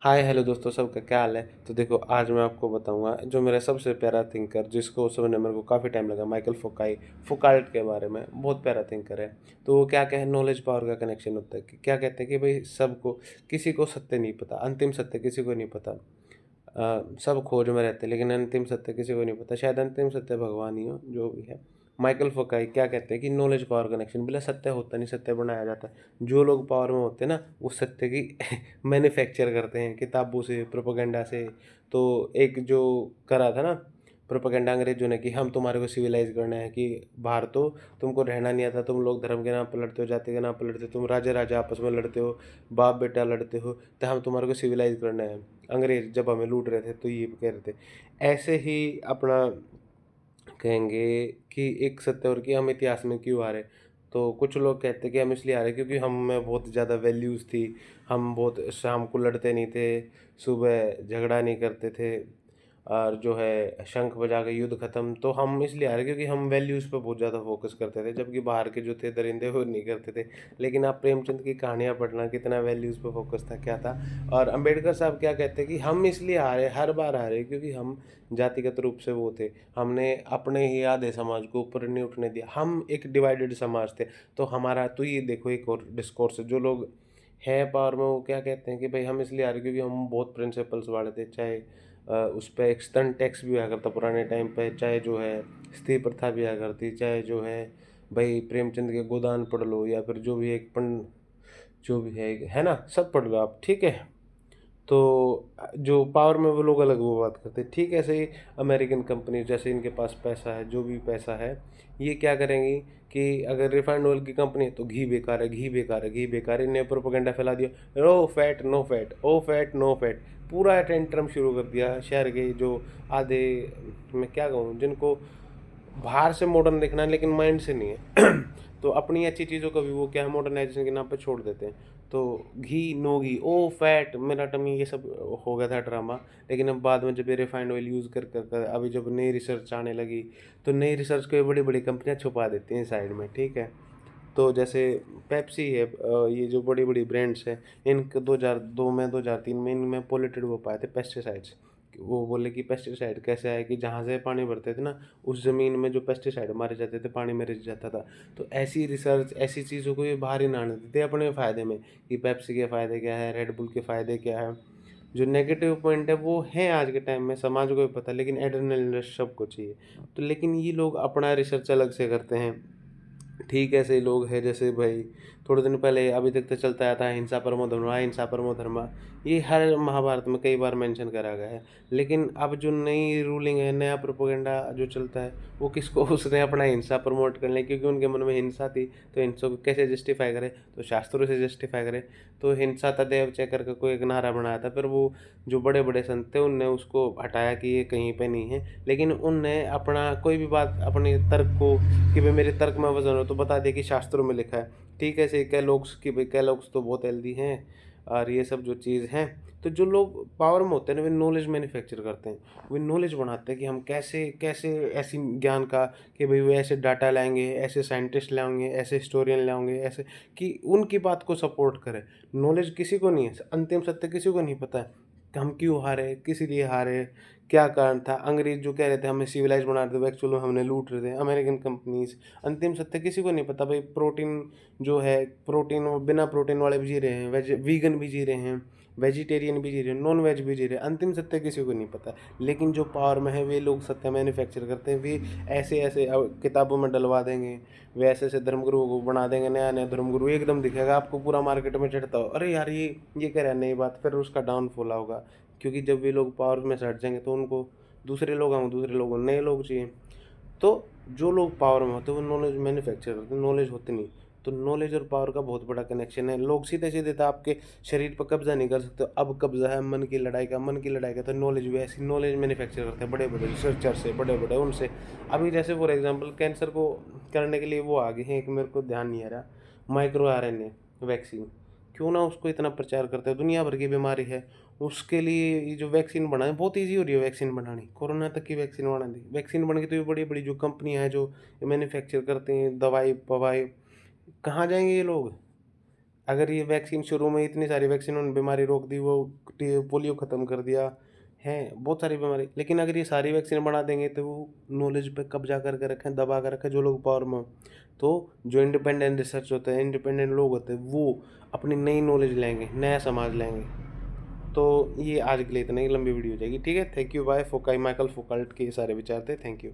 Hi hello दोस्तों, सबका क्या हाल है। तो देखो, आज मैं आपको बताऊंगा जो मेरा सबसे प्यारा थिंकर, जिसको समझने मेरे को काफ़ी टाइम लगा, माइकल फुकाल्ट के बारे में। बहुत प्यारा थिंकर है। तो वो क्या क्या है, नॉलेज पावर का कनेक्शन होता है कि क्या कहते हैं कि भाई सबको, किसी को सत्य नहीं पता, अंतिम सत्य किसी को नहीं पता। सब खोज में रहते हैं लेकिन अंतिम सत्य किसी को नहीं पता। शायद अंतिम सत्य भगवान ही हो, जो भी है। माइकल फोकाई क्या कहते हैं कि नॉलेज पावर कनेक्शन, बोले सत्य होता नहीं, सत्य बनाया जाता है। जो लोग पावर में होते हैं ना, वो सत्य की मैन्युफैक्चर करते हैं, किताबों से, प्रोपेगेंडा से। तो एक जो करा था ना प्रोपेगेंडा अंग्रेजों ने, कि हम तुम्हारे को सिविलाइज करना है, कि बाहर तो तुमको रहना नहीं आता, तुम लोग धर्म के नाम पर लड़ते हो, जाति के नाम पर लड़ते हो, तुम राजा राजा आपस में लड़ते हो, बाप बेटा लड़ते हो, तो हम तुम्हारे को सिविलाइज करना है। अंग्रेज जब हमें लूट रहे थे तो ये कह रहे थे। ऐसे ही अपना कहेंगे कि एक सत्य और कि हम इतिहास में क्यों हारे। तो कुछ लोग कहते हैं कि हम इसलिए हारे क्योंकि हम में बहुत ज़्यादा वैल्यूज़ थी। हम बहुत शाम को लड़ते नहीं थे, सुबह झगड़ा नहीं करते थे, और जो है शंख बजा के युद्ध खत्म। तो हम इसलिए हारे क्योंकि हम वैल्यूज़ पे बहुत ज़्यादा फोकस करते थे, जबकि बाहर के जो थे दरिंदे वो नहीं करते थे। लेकिन आप प्रेमचंद की कहानियाँ पढ़ना, कितना वैल्यूज़ पे फोकस था, क्या था। और अंबेडकर साहब क्या कहते हैं कि हम इसलिए हारे, हर बार हारे, क्योंकि हम जातिगत रूप से वो थे। हमने अपने ही आधे समाज को ऊपर नहीं उठने दिया, हम एक डिवाइडेड समाज थे। तो हमारा तो ये देखो, एक और डिस्कोर्स जो लोग हैं पावर में, वो क्या कहते हैं कि भाई हम इसलिए हारे क्योंकि हम बहुत प्रिंसिपल्स वाले थे। चाहे उस पर एक स्तन टैक्स भी हुआ करता पुराने टाइम पे, चाहे जो है स्त्री प्रथा भी हुआ करती, चाहे जो है भाई प्रेमचंद के गोदान पढ़ लो, या फिर जो भी एक जो भी है ना, सब पढ़ लो आप, ठीक है। तो जो पावर में वो लोग अलग वो बात करते हैं, ठीक है। ऐसे ही अमेरिकन कंपनी, जैसे इनके पास पैसा है, जो भी पैसा है, ये क्या करेंगी कि अगर रिफाइंड ऑयल की कंपनी है तो घी बेकार है, घी बेकार है, घी बेकार है, इन्हें प्रोपेगेंडा फैला दिया, नो फैट नो फैट, ओ फैट नो फैट। पूरा टेंट्रम शुरू कर दिया शहर के जो आधे, मैं क्या कहूँ, जिनको बाहर से मॉडर्न दिखना है लेकिन माइंड से नहीं है। तो अपनी अच्छी चीज़ों को भी वो क्या है, मॉडर्नाइजेशन के नाम पे छोड़ देते हैं। तो घी नो घी, ओ फैट मेरा टमी, ये सब हो गया था ड्रामा। लेकिन अब बाद में जब ये रिफाइंड ऑयल यूज़ कर कर कर अभी जब नई रिसर्च आने लगी, तो नई रिसर्च को ये बड़ी बड़ी कंपनियां छुपा देती हैं साइड में, ठीक है। तो जैसे पेप्सी है, ये जो बड़ी बड़ी ब्रांड्स हैं, इनके 2002 में 2003 में इनमें पोल्यूटेड वो पाए थे पेस्टिसाइड्स। वो बोले कि पेस्टिसाइड कैसे आए, कि जहाँ से पानी भरते थे ना, उस ज़मीन में जो पेस्टिसाइड मारे जाते थे, पानी में रिस जाता था। तो ऐसी रिसर्च, ऐसी चीज़ों को ये बाहर ही ना आने देते अपने फ़ायदे में, कि पेप्सी के फ़ायदे क्या है, रेड बुल के फ़ायदे क्या है। जो नेगेटिव पॉइंट है वो है आज के टाइम में, समाज को भी पता है, लेकिन एड्रेनलिन रश सबको चाहिए। तो लेकिन ये लोग अपना रिसर्च अलग से करते हैं। ठीक है, ऐसे लोग हैं जैसे भाई थोड़े दिन पहले अभी तक तो चलता आया था, हिंसा परमो धर्मा, हिंसा परमो धर्मा। ये हर महाभारत में कई बार मेंशन करा गया है। लेकिन अब जो नई रूलिंग है, नया प्रोपेगेंडा जो चलता है, वो किसको उसने अपना हिंसा प्रमोट कर लिया, क्योंकि उनके मन में हिंसा थी। तो हिंसा को कैसे जस्टिफाई करे, तो शास्त्रों से जस्टिफाई करे। तो हिंसा तदेव चेकर का कोई एक नारा बनाया था, फिर वो जो बड़े बड़े संत थे उनने उसको हटाया कि ये कहीं पे नहीं है। लेकिन उनने अपना कोई भी बात, अपने तर्क को, कि भाई मेरे तर्क में वजन हो, तो बता दिया कि शास्त्रों में लिखा है। ठीक है, ऐसे कैलॉग्स की, भाई कैलॉग्स तो बहुत हेल्दी हैं, और ये सब जो चीज़ हैं। तो जो लोग पावर में होते हैं ना, वे नॉलेज मैन्युफैक्चर करते हैं, वे नॉलेज बनाते हैं कि हम कैसे कैसे ऐसी ज्ञान का, कि भाई वो ऐसे डाटा लाएंगे, ऐसे साइंटिस्ट लाएंगे, ऐसे हिस्टोरियन लाएंगे, ऐसे कि उनकी बात को सपोर्ट करें। नॉलेज किसी को नहीं है, अंतिम सत्य किसी को नहीं पता है कि हम क्यों हारे, किस लिए हारे, क्या कारण था। अंग्रेज जो कह रहे थे हमें सिविलाइज बना रहे थे, एक्चुअल में हमने लूट रहे थे। अमेरिकन कंपनीज, अंतिम सत्य किसी को नहीं पता भाई। प्रोटीन जो है, प्रोटीन, वो बिना प्रोटीन वाले भी जी रहे हैं, वेज वीगन भी जी रहे हैं, वेजिटेरियन भी जी रहे हैं, नॉन वेज भी जी रहे हैं। अंतिम सत्य किसी को नहीं पता। लेकिन जो पावर में है वे लोग सत्य मैन्युफैक्चर करते हैं। वे ऐसे ऐसे किताबों में डलवा देंगे, वे ऐसे ऐसे धर्मगुरुओं को बना देंगे, नया नया धर्मगुरु एकदम दिखेगा आपको पूरा मार्केट में चढ़ता हो, अरे यार ये कह रहा है नई बात, फिर उसका डाउनफॉल होगा। क्योंकि जब वे लोग पावर में से हट जाएंगे तो उनको दूसरे लोग आएंगे, दूसरे लोगों को नए लोग चाहिए। तो जो लोग पावर में होते हैं वो नॉलेज मैन्युफैक्चर करते हैं, नॉलेज होती नहीं। तो नॉलेज और पावर का बहुत बड़ा कनेक्शन है। लोग सीधे सीधे तो आपके शरीर पर कब्जा नहीं कर सकते, अब कब्जा है मन की लड़ाई का, मन की लड़ाई का। तो नॉलेज भी ऐसी नॉलेज मैन्युफैक्चर करते हैं बड़े बड़े रिसर्चर से, बड़े बड़े उनसे। अभी जैसे फॉर एग्जांपल कैंसर को करने के लिए वो आगे हैं, एक मेरे को ध्यान नहीं आ रहा, माइक्रो आरएनए वैक्सीन। क्यों ना उसको इतना प्रचार करते हैं, दुनिया भर की बीमारी है, उसके लिए ये जो वैक्सीन बनाए, बहुत ईजी हो रही है वैक्सीन बनानी। कोरोना तक की वैक्सीन बना दी, वैक्सीन बन गई। तो ये बड़ी बड़ी जो कंपनियां हैं जो मैन्युफैक्चर करते हैं दवाई ववाई, कहाँ जाएंगे ये लोग। अगर ये वैक्सीन शुरू में इतनी सारी वैक्सीन उन्होंने बीमारी रोक दी, वो पोलियो ख़त्म कर दिया है, बहुत सारी बीमारी, लेकिन अगर ये सारी वैक्सीन बना देंगे तो वो नॉलेज पे कब्जा करके रखें, दबा कर रखें जो लोग पावर में हो। तो जो इंडिपेंडेंट रिसर्च होते हैं, इंडिपेंडेंट लोग होते हैं, वो अपनी नई नॉलेज लाएंगे, नया समाज लाएंगे। तो ये आज के लिए इतना ही, लंबी वीडियो हो जाएगी, ठीक है। Thank you, bye. फोकाई माइकल फोकाल्ट के ये सारे विचार थे। Thank you.